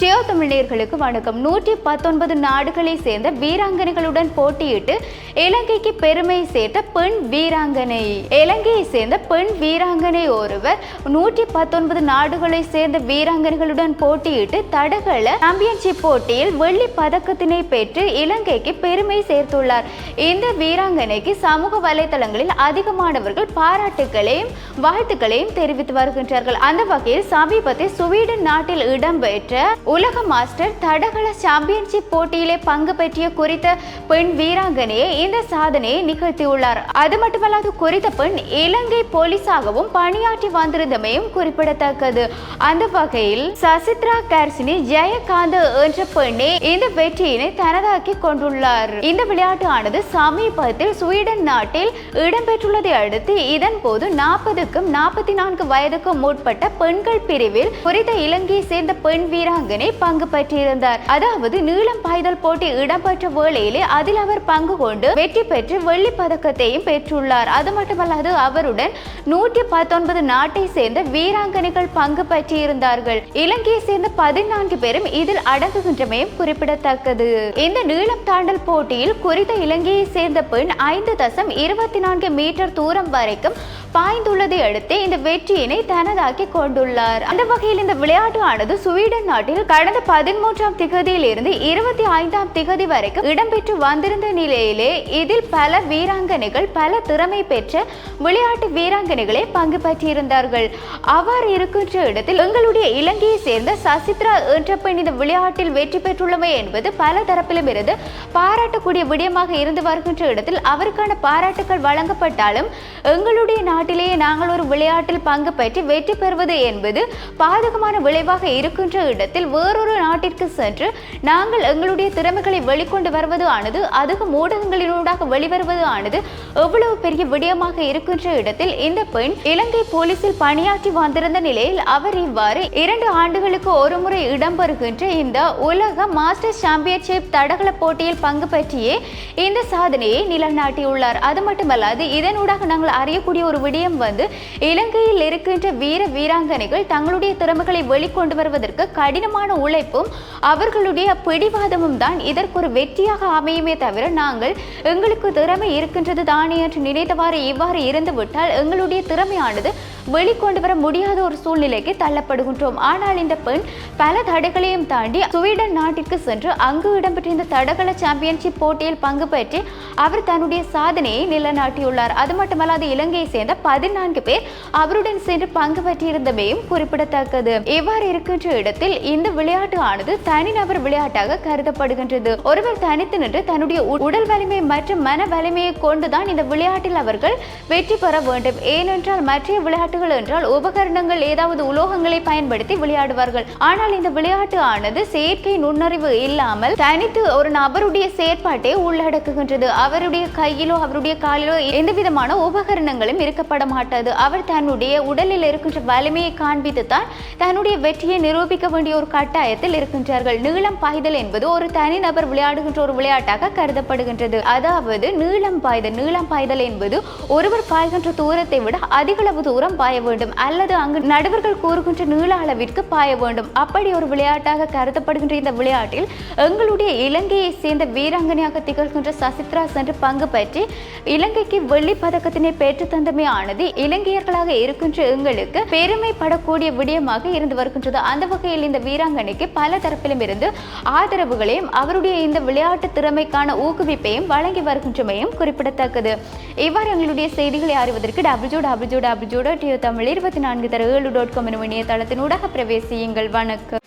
Deo தமிழர்களுக்கு வணக்கம். 119 நாடுகளை சேர்ந்த வீராங்கனைகளுடன் போட்டியிட்டு இலங்கைக்கு பெருமை சேர்த்த பெண் வீராங்கனை. இலங்கையை சேர்ந்த பெண் வீராங்கனை ஒருவர் 119 நாடுகளை சேர்ந்த வீராங்கனைகளுடன் போட்டியிட்டு தடகள சாம்பியன்ஷிப் போட்டியில் வெள்ளி பதக்கத்தினை பெற்று இலங்கைக்கு பெருமை சேர்த்துள்ளார். இந்த வீராங்கனைக்கு சமூக வலைதளங்களில் அதிகமானவர்கள் பாராட்டுகளையும் வாழ்த்துக்களையும் தெரிவித்து வருகின்றார்கள். அந்த வகையில் சமீபத்தில் ஸ்வீடன் நாட்டில் இடம்பெற்ற உலக மாஸ்டர் தடகள சாம்பியன்ஷிப் போட்டியிலே பங்கு பெற்றிய குறித்த பெண் வீராங்கனையை இந்த சாதனையை நிகழ்த்தியுள்ளார். அது மட்டுமல்லாது குறித்த பெண் இலங்கை போலீசாகவும் பணியாற்றி வந்திருந்தமையும் குறிப்பிடத்தக்கது. அந்த வகையில் சசித்ரா கர்சினி ஜெயகாந்த் என்ற பெண்ணே இந்த வெற்றியினை தனதாக்கி கொண்டுள்ளார். இந்த விளையாட்டு ஆனது சமீபத்தில் ஸ்வீடன் நாட்டில் இடம்பெற்றுள்ளதை அடுத்து இதன் போது 40க்கும் 44 வயதுக்கும் உட்பட்ட பெண்கள் பிரிவில் குறித்த இலங்கையை சேர்ந்த பெண் வீராங்கனை பங்கு பெற்றிருந்தார். அதாவது நீளம் பாய்தல் போட்டி இடம்பெற்ற வேளையிலே அதில் அவர் பங்கு கொண்டு வெற்றி பெற்று வெள்ளி பதக்கத்தையும் பெற்றுள்ளார். அது மட்டுமல்லாது அவருடன் 119 நாட்டை சேர்ந்த வீராங்கனைகள் பங்கு பெற்றிருந்தார்கள். இலங்கையை சேர்ந்த 14 பேரும் இதில் அடங்குகின்றமையும் குறிப்பிடத்தக்கது. இந்த நீளம் தாண்டல் போட்டியில் குறித்த இலங்கையை சேர்ந்த பெண் 5.24 மீட்டர் தூரம் வரைக்கும் பாய்ந்துள்ளதை அடுத்து இந்த வெற்றியினை தனதாக்கி கொண்டுள்ளார். அந்த வகையில் இந்த விளையாட்டு ஆனது ஸ்வீடன் நாட்டில் கடந்த 13ஆம் திகதியில் இருந்து 25ஆம் திகதி வரைக்கும் இடம்பெற்று வந்திருந்த நிலையிலே இதில் பல வீராங்கனைகள் பல திறமை பெற்ற விளையாட்டு வீராங்கனைகளே பங்கு பெற்றிருந்தார்கள். அவ்வாறு இருக்கின்ற இடத்தில் எங்களுடைய இலங்கையை சேர்ந்த சசித்ரா என்ற பெண் இந்த விளையாட்டில் வெற்றி பெற்றுள்ளமை என்பது பல தரப்பிலும் இருந்து பாராட்டக்கூடிய விடயமாக இருந்து வருகின்ற இடத்தில் அவருக்கான பாராட்டுகள் வழங்கப்பட்டாலும் எங்களுடைய நாட்டிலேயே நாங்கள் ஒரு விளையாட்டில் பங்கு பெற்று வெற்றி பெறுவது என்பது பாதகமான விளைவாக இருக்கின்ற இடத்தில் வேறொரு நாட்டிற்கு சென்று நாங்கள் எங்களுடைய திறமைகளை வெளிக்கொண்டு வருவது ஆனது அதுவும் ஊடகங்களினூடாக வெளிவருவது ஆனது எவ்வளவு பெரிய விடயமாக இருக்கின்ற இடத்தில் இந்த பெண் இலங்கை போலீசில் பணியாற்றி வந்திருந்த நிலையில் அவர் இவ்வாறு 2 ஆண்டுகளுக்கு ஒரு முறை இடம்பெறுகின்ற இந்த உலக மாஸ்டர் சாம்பியன்ஷிப் தடகள போட்டியில் பங்கு பெற்றியே இந்த சாதனையை நிலைநாட்டியுள்ளார். அது மட்டுமல்லாது இதனூடாக நாங்கள் அறியக்கூடிய ஒரு விடயம் இலங்கையில் இருக்கின்ற வீராங்கனைகள் தங்களுடைய திறமைகளை வெளிக்கொண்டு வருவதற்கு கடினமான உழைப்பும் அவர்களுடைய பிடிவாதமும் தான் இதற்கு ஒரு வெற்றியாக அமையுமே தவிர நாங்கள் எங்களுக்கு திறமை இருக்கின்றது தானே என்று நினைத்தவாறு இவ்வாறு இருந்துவிட்டால் எங்களுடைய திறமையானது வெளிக்கொண்டு வர முடியாத ஒரு சூழ்நிலைக்கு தள்ளப்படுகின்றோம். ஆனால் இந்த பெண் பல தடைகளையும் தாண்டி ஸ்வீடன் நாட்டிற்கு சென்று அங்கு இடம்பெற்ற இந்த தடகள சாம்பியன்ஷிப் போட்டியில் பங்கு பெற்று அவர் தன்னுடைய சாதனையை நிலைநாட்டியுள்ளார். அது மட்டுமல்லாது இலங்கையை சேர்ந்த 14 பேர் அவருடன் சென்று பங்கு பெற்றிருந்தமையும் குறிப்பிடத்தக்கது. இவ்வாறு இருக்கின்ற இடத்தில் இந்த விளையாட்டு ஆனது தனிநபர் விளையாட்டாக கருதப்படுகின்றது. ஒருவர் தனித்து நின்று தன்னுடைய உடல் வலிமை மற்றும் மன வலிமையை கொண்டுதான் இந்த விளையாட்டில் அவர்கள் வெற்றி பெற வேண்டும். ஏனென்றால் மற்ற விளையாட்டுகள் என்றால் உபகரணங்கள் ஏதாவது உலோகங்களை பயன்படுத்தி விளையாடுவார்கள். ஆனால் இந்த விளையாட்டு ஆனது செயற்கை நுண்ணறிவு இல்லாமல் தனித்து ஒரு நபருடைய செயற்பாட்டை உள்ளடக்குகின்றது. அவருடைய கையிலோ அவருடைய காலிலோ எந்த விதமான உபகரணங்களும் இருக்கப்பட மாட்டாது. அவர் தன்னுடைய உடலில் இருக்கின்ற வலிமையை காண்பித்து தான் தன்னுடைய வெற்றியை நிரூபிக்க வேண்டிய ஒரு கட்டாயத்தில் இருக்கின்றார்கள். நீளம் பாய்தல் என்பது ஒரு தனிநபர் விளையாடுகின்ற ஒரு விளையாட்டாக கருதப்படுகின்றது. அதாவது நீளம் பாய்தல் என்பது ஒருவர் பாய்கின்ற தூரத்தை விட அதிகளவு தூரம் பாய வேண்டும் அல்லது அங்கு நடுவர்கள் கூறுகின்ற நீள அளவிற்கு பாய வேண்டும். அப்படி ஒரு விளையாட்டாக கருதப்படுகின்ற இந்த விளையாட்டில் எங்களுடைய இலங்கையை சேர்ந்த வீராங்கனையாக திகழ்கின்ற சசித்ரா சென்று பங்கு பெற்று இலங்கைக்கு வெள்ளி பதக்கத்தினை பெற்று தந்தமை ஆனது இலங்கையர்களாக இருக்கின்ற எங்களுக்கு பெருமைப்படக்கூடிய விடயமாக இருந்து வருகின்றது. அந்த வகையில் இந்த வீராங்கனைக்கு பல தரப்பிலும் இருந்து ஆதரவுகளையும் அவருடைய இந்த விளையாட்டு திறமைக்கான ஊக்குவிப்பையும் வழங்கி வருகின்றமையும் குறிப்பிடத்தக்கது. இவ்வாறு எங்களுடைய செய்திகளை அறிவதற்கு www.tamil24 எனும் இணையதளத்தினூடாக பிரவேசியுங்கள். வணக்கம்.